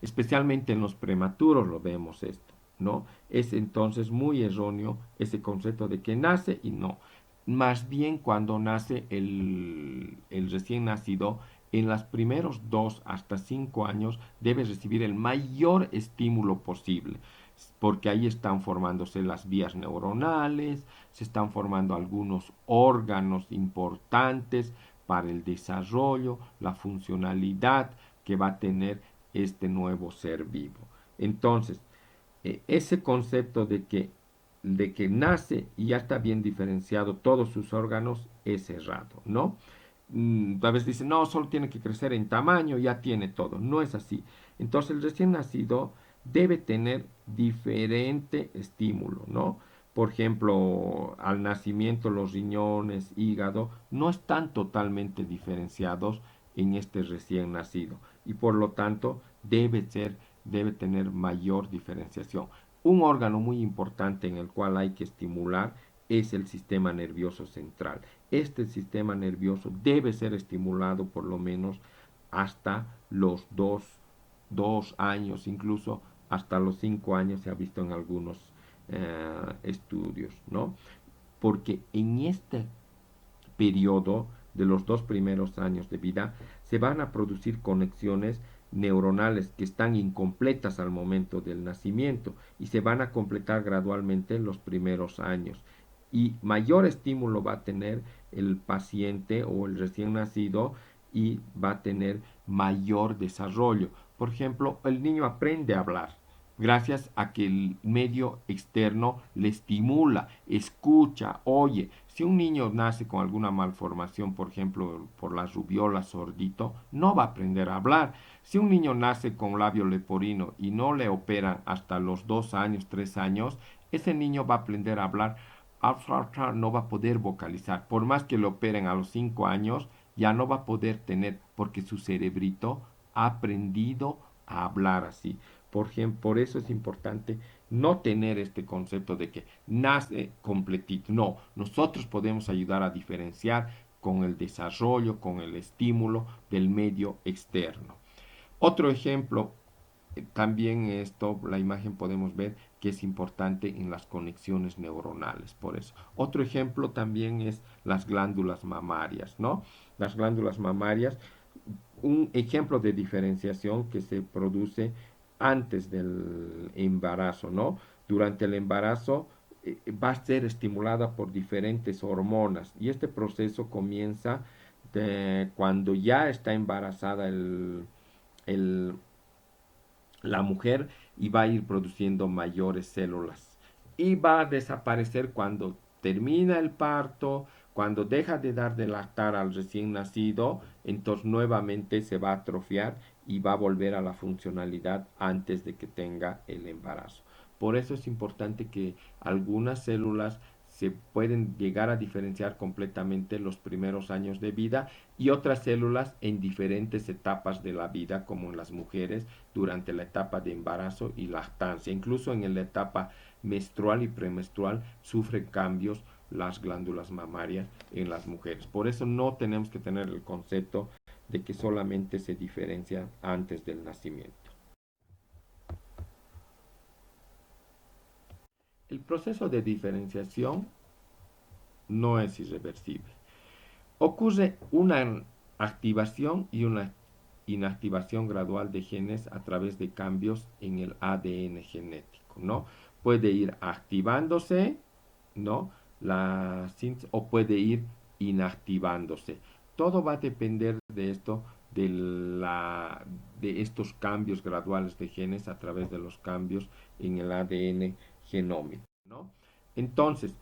especialmente en los prematuros lo vemos esto, ¿no? Es entonces muy erróneo ese concepto de que nace y no. Más bien cuando nace el recién nacido, en los primeros 2 hasta 5 años debe recibir el mayor estímulo posible, porque ahí están formándose las vías neuronales, se están formando algunos órganos importantes para el desarrollo, la funcionalidad que va a tener este nuevo ser vivo. Entonces, ese concepto de que nace y ya está bien diferenciado todos sus órganos es errado, ¿no? A veces dicen, no, solo tiene que crecer en tamaño, ya tiene todo. No es así. Entonces el recién nacido debe tener diferente estímulo, ¿no? Por ejemplo, al nacimiento los riñones, hígado, no están totalmente diferenciados en este recién nacido, y por lo tanto debe tener mayor diferenciación. Un órgano muy importante en el cual hay que estimular es el sistema nervioso central. Este sistema nervioso debe ser estimulado por lo menos hasta los 2 años, incluso hasta los 5 años se ha visto en algunos estudios, ¿no? Porque en este periodo de los 2 primeros años de vida se van a producir conexiones neuronales que están incompletas al momento del nacimiento y se van a completar gradualmente en los primeros años. Y mayor estímulo va a tener el paciente o el recién nacido y va a tener mayor desarrollo. Por ejemplo, el niño aprende a hablar gracias a que el medio externo le estimula, escucha, oye. Si un niño nace con alguna malformación, por ejemplo, por la rubiola, sordito, no va a aprender a hablar. Si un niño nace con labio leporino y no le operan hasta los 2 años, 3 años, ese niño va a aprender a hablar, no va a poder vocalizar. Por más que lo operen a los 5 años, ya no va a poder tener, porque su cerebrito ha aprendido a hablar así. Por eso es importante no tener este concepto de que nace completito. No, nosotros podemos ayudar a diferenciar con el desarrollo, con el estímulo del medio externo. Otro ejemplo, también esto, la imagen podemos ver que es importante en las conexiones neuronales, por eso. Otro ejemplo también es las glándulas mamarias, ¿no? Las glándulas mamarias, un ejemplo de diferenciación que se produce antes del embarazo, ¿no? Durante el embarazo va a ser estimulada por diferentes hormonas y este proceso comienza cuando ya está embarazada el, la mujer y va a ir produciendo mayores células y va a desaparecer cuando termina el parto, cuando deja de dar de lactar al recién nacido, entonces nuevamente se va a atrofiar y va a volver a la funcionalidad antes de que tenga el embarazo. Por eso es importante que algunas células se pueden llegar a diferenciar completamente los primeros años de vida y otras células en diferentes etapas de la vida, como en las mujeres durante la etapa de embarazo y lactancia. Incluso en la etapa menstrual y premenstrual sufren cambios las glándulas mamarias en las mujeres. Por eso no tenemos que tener el concepto de que solamente se diferencia antes del nacimiento. El proceso de diferenciación no es irreversible. Ocurre una activación y una inactivación gradual de genes a través de cambios en el ADN genético, ¿no? Puede ir activándose, ¿no? O puede ir inactivándose. Todo va a depender de esto, de estos cambios graduales de genes a través de los cambios en el ADN genómico, ¿no? Entonces,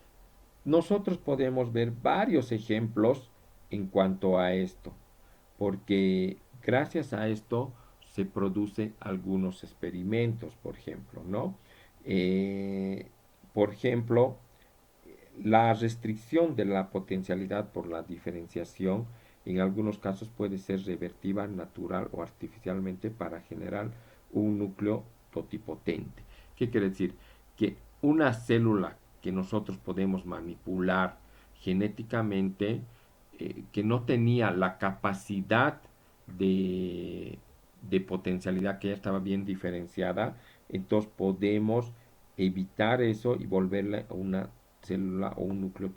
nosotros podemos ver varios ejemplos en cuanto a esto, porque gracias a esto se producen algunos experimentos, por ejemplo, ¿no? Eh, por ejemplo, la restricción de la potencialidad por la diferenciación en algunos casos puede ser revertida natural o artificialmente para generar un núcleo totipotente. ¿Qué quiere decir? Que una célula que nosotros podemos manipular genéticamente, que no tenía la capacidad de, de potencialidad, que ya estaba bien diferenciada, entonces podemos evitar eso y volverla a una célula o un núcleo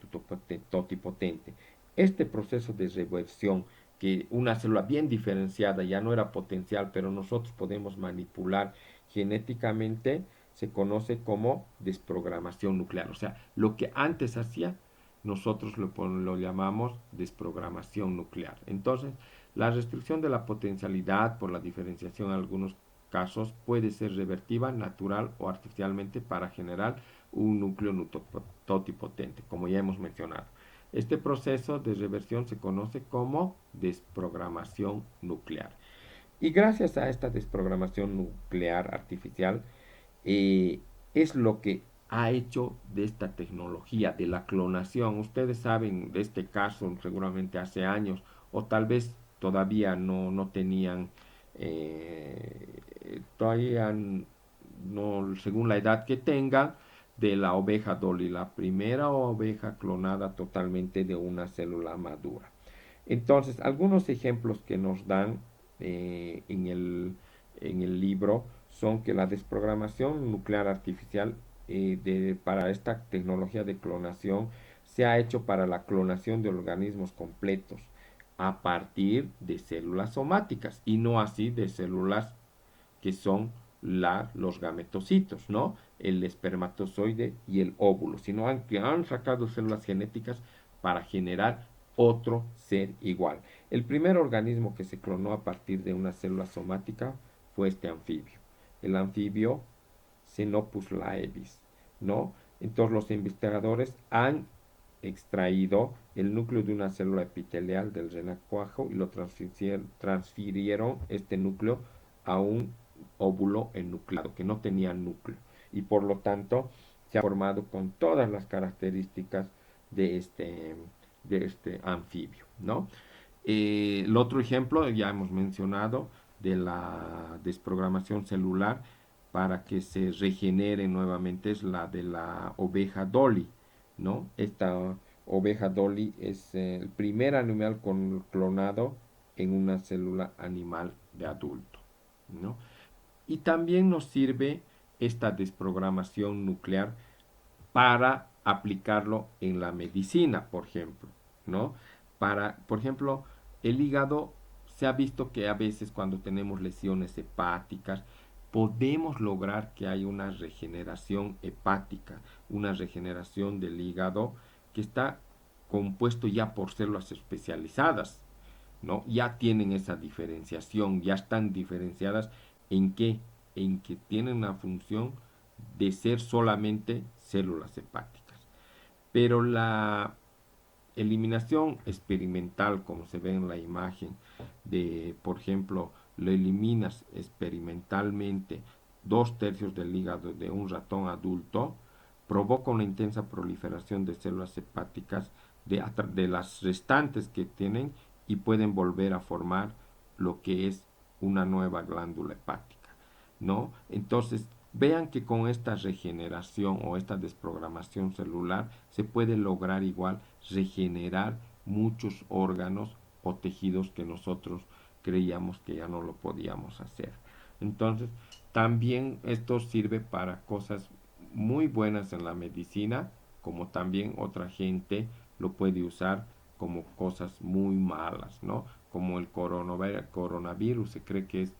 totipotente. Este proceso de reversión, que una célula bien diferenciada ya no era potencial, pero nosotros podemos manipular genéticamente, se conoce como desprogramación nuclear. O sea, lo que antes hacía, nosotros lo llamamos desprogramación nuclear. Entonces, la restricción de la potencialidad por la diferenciación en algunos casos puede ser revertida natural o artificialmente para generar un núcleo totipotente, como ya hemos mencionado. Este proceso de reversión se conoce como desprogramación nuclear. Y gracias a esta desprogramación nuclear artificial, eh, es lo que ha hecho de esta tecnología, de la clonación. Ustedes saben de este caso seguramente hace años, o tal vez todavía no tenían, todavía no, según la edad que tengan, de la oveja Dolly, la primera oveja clonada totalmente de una célula madura. Entonces, algunos ejemplos que nos dan en el libro son que la desprogramación nuclear artificial para esta tecnología de clonación se ha hecho para la clonación de organismos completos a partir de células somáticas y no así de células que son los gametocitos, ¿no? El espermatozoide y el óvulo, sino que han sacado células genéticas para generar otro ser igual. El primer organismo que se clonó a partir de una célula somática fue este anfibio, el anfibio Xenopus laevis, ¿no? Entonces los investigadores han extraído el núcleo de una célula epitelial del renacuajo y lo transfirieron este núcleo a un óvulo enucleado que no tenía núcleo y por lo tanto se ha formado con todas las características de este anfibio, ¿no? El otro ejemplo, ya hemos mencionado, de la desprogramación celular para que se regenere nuevamente es la de la oveja Dolly, ¿no? Esta oveja Dolly es el primer animal clonado en una célula animal de adulto. ¿no? Y también nos sirve esta desprogramación nuclear para aplicarlo en la medicina, por ejemplo, ¿no? Por ejemplo, el hígado se ha visto que a veces cuando tenemos lesiones hepáticas, podemos lograr que haya una regeneración hepática, una regeneración del hígado que está compuesto ya por células especializadas, ¿no? Ya tienen esa diferenciación, ya están diferenciadas en qué, en que tienen una función de ser solamente células hepáticas. Pero la eliminación experimental, como se ve en la imagen, de, por ejemplo, lo eliminas experimentalmente 2/3 del hígado de un ratón adulto, provoca una intensa proliferación de células hepáticas de las restantes que tienen y pueden volver a formar lo que es una nueva glándula hepática, ¿no? Entonces, vean que con esta regeneración o esta desprogramación celular se puede lograr igual regenerar muchos órganos o tejidos que nosotros creíamos que ya no lo podíamos hacer. Entonces, también esto sirve para cosas muy buenas en la medicina, como también otra gente lo puede usar como cosas muy malas, ¿no? Como el coronavirus se cree que es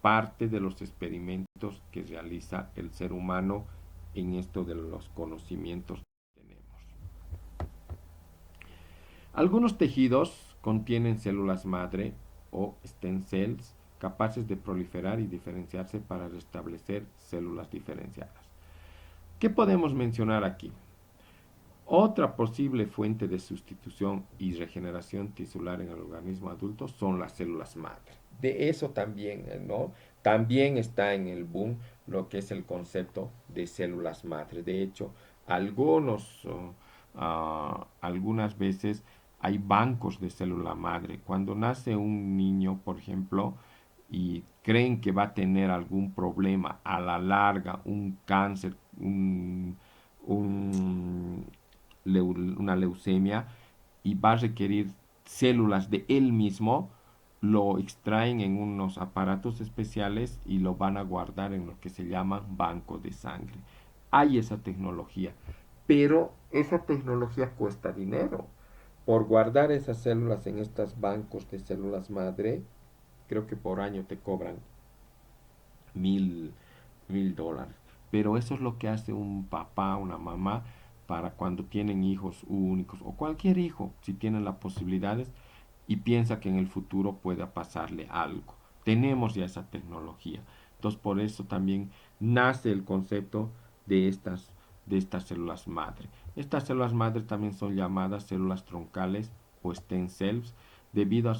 parte de los experimentos que realiza el ser humano en esto de los conocimientos que tenemos. Algunos tejidos contienen células madre o stem cells capaces de proliferar y diferenciarse para restablecer células diferenciadas. ¿Qué podemos mencionar aquí? Otra posible fuente de sustitución y regeneración tisular en el organismo adulto son las células madre. De eso también, ¿no? También está en el boom lo que es el concepto de células madre. De hecho, algunas veces hay bancos de célula madre. Cuando nace un niño, por ejemplo, y creen que va a tener algún problema a la larga, un cáncer, un una leucemia y va a requerir células de él mismo, lo extraen en unos aparatos especiales y lo van a guardar en lo que se llama banco de sangre. Hay esa tecnología, pero esa tecnología cuesta dinero. Por guardar esas células en estos bancos de células madre, creo que por año te cobran $1000. Pero eso es lo que hace un papá, una mamá, para cuando tienen hijos únicos o cualquier hijo, si tienen las posibilidades y piensa que en el futuro pueda pasarle algo. Tenemos ya esa tecnología. Entonces por eso también nace el concepto de estas células madre. Estas células madre también son llamadas células troncales o stem cells debido a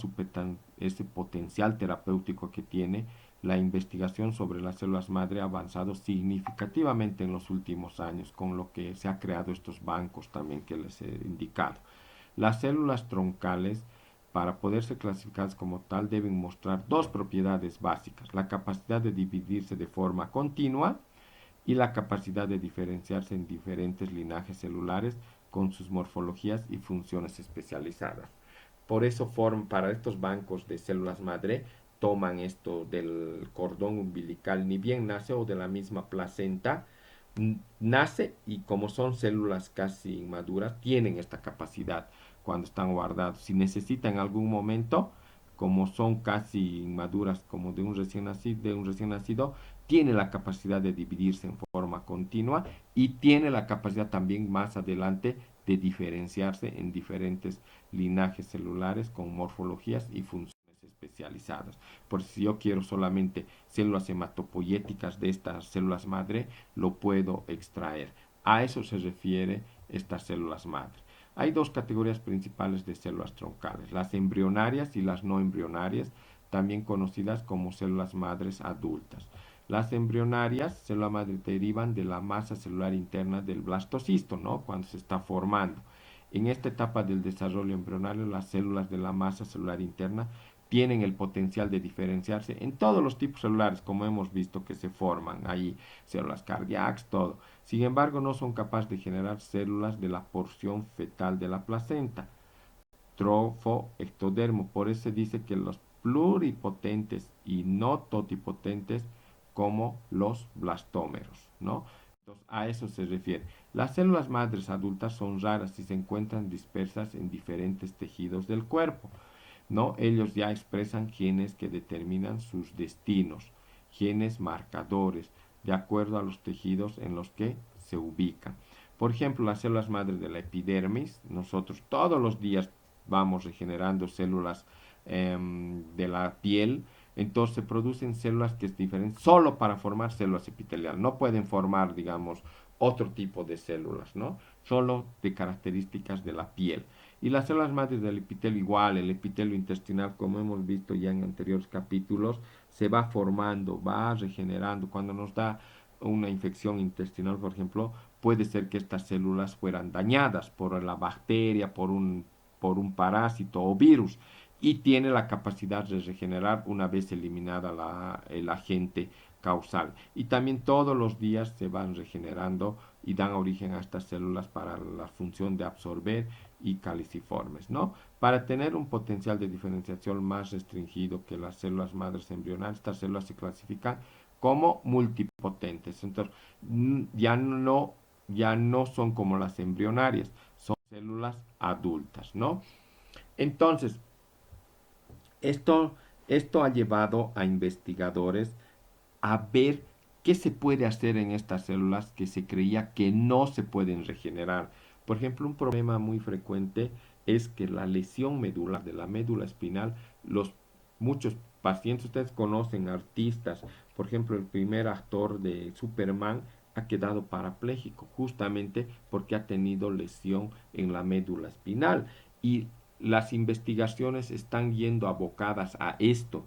ese potencial terapéutico que tiene. La investigación sobre las células madre ha avanzado significativamente en los últimos años, con lo que se ha creado estos bancos también que les he indicado. Las células troncales, para poder ser clasificadas como tal, deben mostrar dos propiedades básicas: la capacidad de dividirse de forma continua y la capacidad de diferenciarse en diferentes linajes celulares con sus morfologías y funciones especializadas. Por eso para estos bancos de células madre toman esto del cordón umbilical, ni bien nace o de la misma placenta, nace y como son células casi inmaduras, tienen esta capacidad cuando están guardados. Si necesitan en algún momento, como son casi inmaduras como de un recién nacido, tiene la capacidad de dividirse en forma continua y tiene la capacidad también más adelante de diferenciarse en diferentes linajes celulares con morfologías y funciones especializadas. Por si yo quiero solamente células hematopoyéticas de estas células madre, lo puedo extraer. A eso se refiere estas células madre. Hay dos categorías principales de células troncales: las embrionarias y las no embrionarias, también conocidas como células madres adultas. Las embrionarias, células madre, derivan de la masa celular interna del blastocisto, ¿no? Cuando se está formando. En esta etapa del desarrollo embrionario, las células de la masa celular interna tienen el potencial de diferenciarse en todos los tipos celulares, como hemos visto que se forman ahí, células cardíacas, todo. Sin embargo, no son capaces de generar células de la porción fetal de la placenta, trofo, ectodermo. Por eso se dice que pluripotentes y no totipotentes como los blastómeros, ¿no? Entonces, a eso se refiere. Las células madres adultas son raras y se encuentran dispersas en diferentes tejidos del cuerpo, ¿no? Ellos ya expresan genes que determinan sus destinos, genes marcadores, de acuerdo a los tejidos en los que se ubican. Por ejemplo, las células madres de la epidermis, nosotros todos los días vamos regenerando células de la piel, entonces se producen células que es diferente solo para formar células epiteliales. No pueden formar, digamos, otro tipo de células, ¿no? Solo de características de la piel. Y las células madres del epitelio igual, el epitelio intestinal, como hemos visto ya en anteriores capítulos, se va formando, va regenerando. Cuando nos da una infección intestinal, por ejemplo, puede ser que estas células fueran dañadas por la bacteria, por un parásito o virus, y tiene la capacidad de regenerar una vez eliminada el agente causal. Y también todos los días se van regenerando y dan origen a estas células para la función de absorber y caliciformes, ¿no? Para tener un potencial de diferenciación más restringido que las células madres embrionales, estas células se clasifican como multipotentes. Entonces, ya no son como las embrionarias, son células adultas, ¿no? Entonces, esto, esto ha llevado a investigadores a ver qué se puede hacer en estas células que se creía que no se pueden regenerar. Por ejemplo, un problema muy frecuente es que la lesión medular de la médula espinal, muchos pacientes, ustedes conocen artistas, por ejemplo, el primer actor de Superman ha quedado parapléjico justamente porque ha tenido lesión en la médula espinal. Y las investigaciones están yendo abocadas a esto,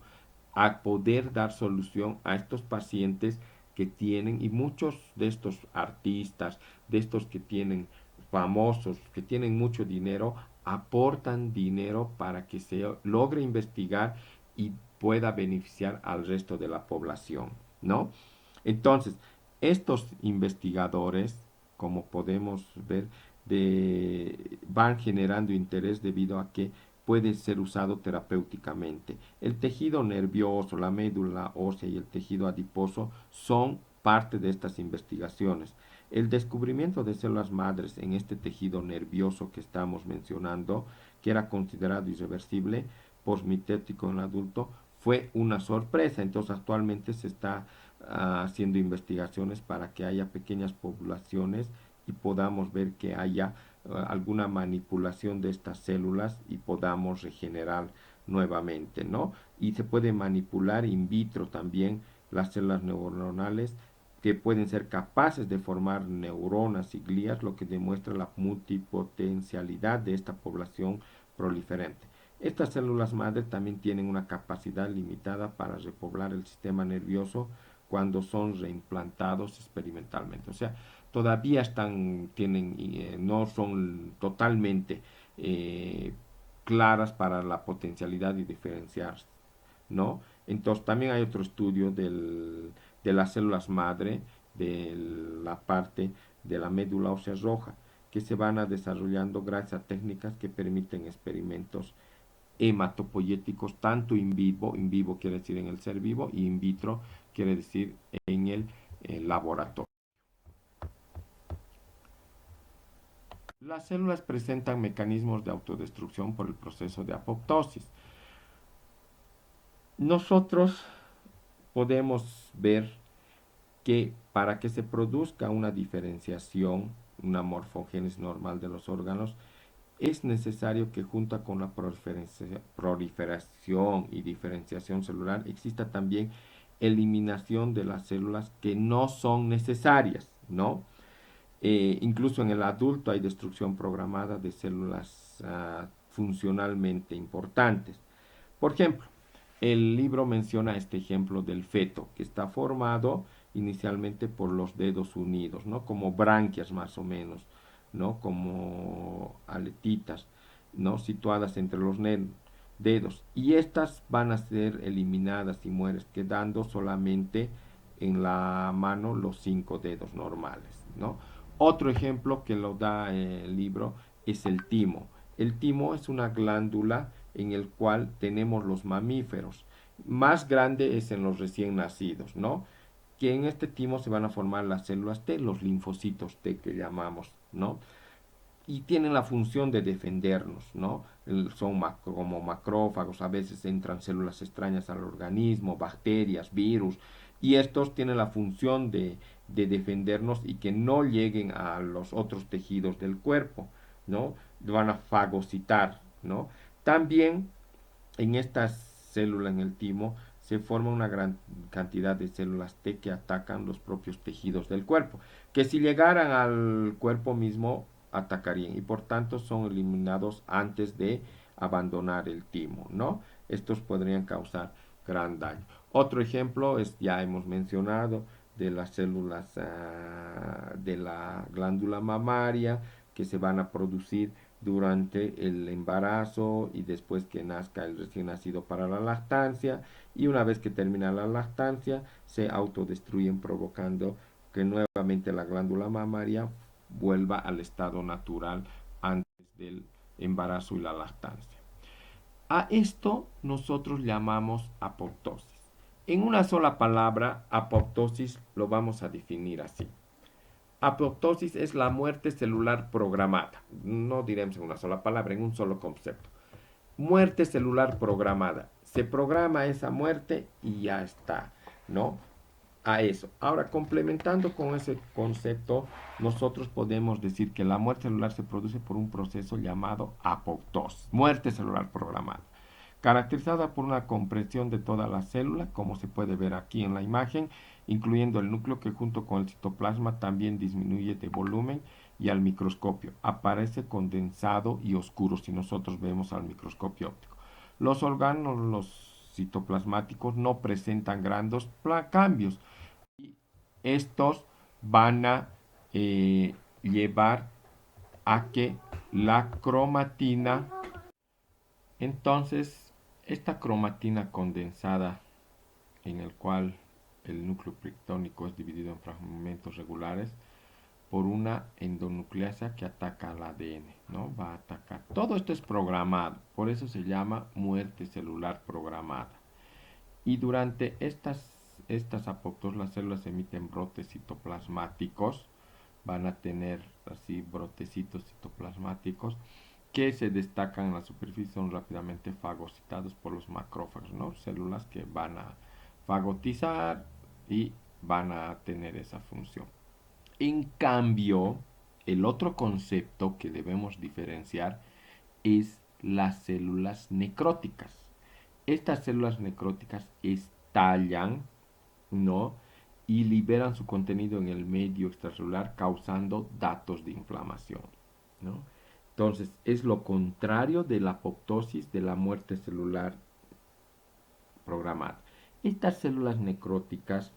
a poder dar solución a estos pacientes que tienen, y muchos de estos artistas, de estos que tienen famosos, que tienen mucho dinero, aportan dinero para que se logre investigar y pueda beneficiar al resto de la población, ¿no? Entonces, estos investigadores, como podemos ver, van generando interés debido a que puede ser usado terapéuticamente. El tejido nervioso, la médula ósea y el tejido adiposo son parte de estas investigaciones. El descubrimiento de células madres en este tejido nervioso que estamos mencionando, que era considerado irreversible, posmitótico en el adulto, fue una sorpresa. Entonces actualmente se está haciendo investigaciones para que haya pequeñas poblaciones y podamos ver que haya alguna manipulación de estas células y podamos regenerar nuevamente, ¿no? Y se puede manipular in vitro también las células neuronales que pueden ser capaces de formar neuronas y glías, lo que demuestra la multipotencialidad de esta población proliferante. Estas células madre también tienen una capacidad limitada para repoblar el sistema nervioso cuando son reimplantados experimentalmente. O sea, todavía no son totalmente eh, claras para la potencialidad y diferenciarse, ¿no? Entonces también hay otro estudio de las células madre, de la parte de la médula ósea roja, que se van a desarrollando gracias a técnicas que permiten experimentos hematopoyéticos tanto in vivo quiere decir en el ser vivo, y in vitro quiere decir en el laboratorio. Las células presentan mecanismos de autodestrucción por el proceso de apoptosis. Nosotros podemos ver que para que se produzca una diferenciación, una morfogénesis normal de los órganos, es necesario que junto con la proliferación y diferenciación celular exista también eliminación de las células que no son necesarias, ¿no? Incluso en el adulto hay destrucción programada de células funcionalmente importantes. Por ejemplo, el libro menciona este ejemplo del feto, que está formado inicialmente por los dedos unidos, ¿no? Como branquias más o menos, ¿no? Como aletitas, ¿no? Situadas entre los dedos. Y estas van a ser eliminadas y mueres, quedando solamente en la mano los 5 dedos normales, ¿no? Otro ejemplo que lo da el libro es el timo. El timo es una glándula en el cual tenemos los mamíferos. Más grande es en los recién nacidos, ¿no? Que en este timo se van a formar las células T, los linfocitos T que llamamos, ¿no? Y tienen la función de defendernos, ¿no? Son como macrófagos, a veces entran células extrañas al organismo, bacterias, virus, y estos tienen la función de defendernos y que no lleguen a los otros tejidos del cuerpo, ¿no? Van a fagocitar, ¿no? También en estas células en el timo se forma una gran cantidad de células T que atacan los propios tejidos del cuerpo, que si llegaran al cuerpo mismo atacarían y por tanto son eliminados antes de abandonar el timo, ¿no? Estos podrían causar gran daño. Otro ejemplo es, ya hemos mencionado, de las células de la glándula mamaria que se van a producir durante el embarazo y después que nazca el recién nacido para la lactancia, y una vez que termina la lactancia se autodestruyen provocando que nuevamente la glándula mamaria vuelva al estado natural antes del embarazo y la lactancia. A esto nosotros llamamos apoptosis. En una sola palabra, apoptosis lo vamos a definir así. Apoptosis es la muerte celular programada. No diremos en una sola palabra, en un solo concepto. Muerte celular programada. Se programa esa muerte y ya está, ¿no? A eso. Ahora, complementando con ese concepto, nosotros podemos decir que la muerte celular se produce por un proceso llamado apoptosis, muerte celular programada, caracterizada por una compresión de toda la célula, como se puede ver aquí en la imagen, incluyendo el núcleo que junto con el citoplasma también disminuye de volumen y al microscopio aparece condensado y oscuro si nosotros vemos al microscopio óptico. Los órganos, los citoplasmáticos, no presentan grandes cambios. Estos van a llevar a que la cromatina, entonces, esta cromatina condensada en el cual el núcleo pictónico es dividido en fragmentos regulares por una endonucleasa que ataca al ADN, ¿no? Va a atacar. Todo esto es programado, por eso se llama muerte celular programada. Y durante estas apoptosis las células emiten brotes citoplasmáticos, van a tener así brotecitos citoplasmáticos que se destacan en la superficie, son rápidamente fagocitados por los macrófagos, ¿no? Células que van a fagotizar y van a tener esa función. En cambio, el otro concepto que debemos diferenciar es las células necróticas. Estas células necróticas estallan, ¿no? Y liberan su contenido en el medio extracelular causando datos de inflamación, ¿no? Entonces, es lo contrario de la apoptosis, de la muerte celular programada. Estas células necróticas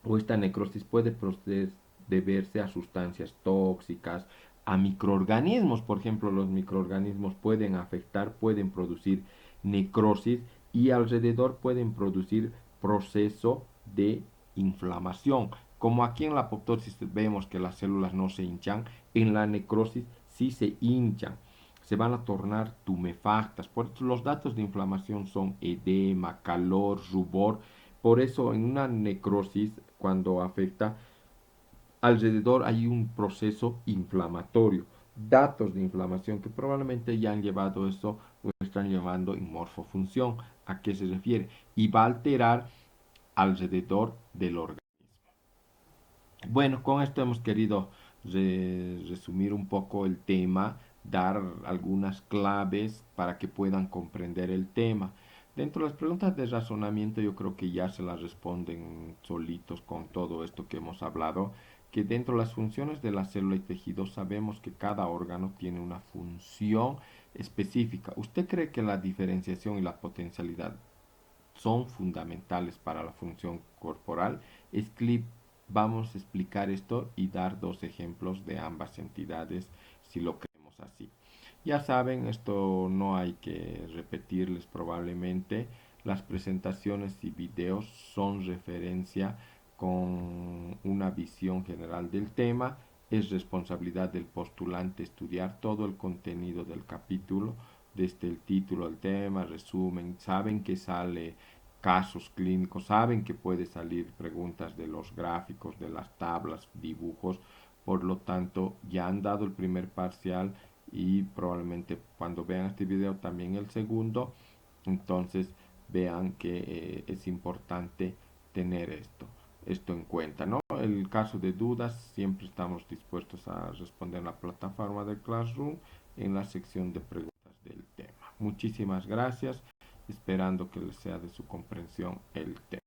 o esta necrosis puede proceder deberse a sustancias tóxicas, a microorganismos. Por ejemplo, los microorganismos pueden afectar, pueden producir necrosis y alrededor pueden producir proceso de inflamación. Como aquí en la apoptosis vemos que las células no se hinchan, en la necrosis sí se hinchan, se van a tornar tumefactas. Por eso los datos de inflamación son edema, calor, rubor. Por eso en una necrosis, cuando afecta, alrededor hay un proceso inflamatorio. Datos de inflamación que probablemente ya han llevado eso o están llevando en morfofunción. ¿A qué se refiere? Y va a alterar alrededor del organismo. Bueno, con esto hemos querido resumir un poco el tema, dar algunas claves para que puedan comprender el tema. Dentro de las preguntas de razonamiento yo creo que ya se las responden solitos con todo esto que hemos hablado, que dentro de las funciones de la célula y tejido sabemos que cada órgano tiene una función específica. ¿Usted cree que la diferenciación y la potencialidad son fundamentales para la función corporal? Vamos a explicar esto y dar dos ejemplos de ambas entidades si lo creemos así. Ya saben, esto no hay que repetirles probablemente. Las presentaciones y videos son referencia con una visión general del tema. Es responsabilidad del postulante estudiar todo el contenido del capítulo desde el título al tema, resumen, saben que sale casos clínicos, saben que puede salir preguntas de los gráficos, de las tablas, dibujos, por lo tanto ya han dado el primer parcial y probablemente cuando vean este video también el segundo, entonces vean que es importante tener esto en cuenta, ¿no? El caso de dudas, siempre estamos dispuestos a responder en la plataforma de Classroom en la sección de preguntas del tema. Muchísimas gracias, esperando que les sea de su comprensión el tema.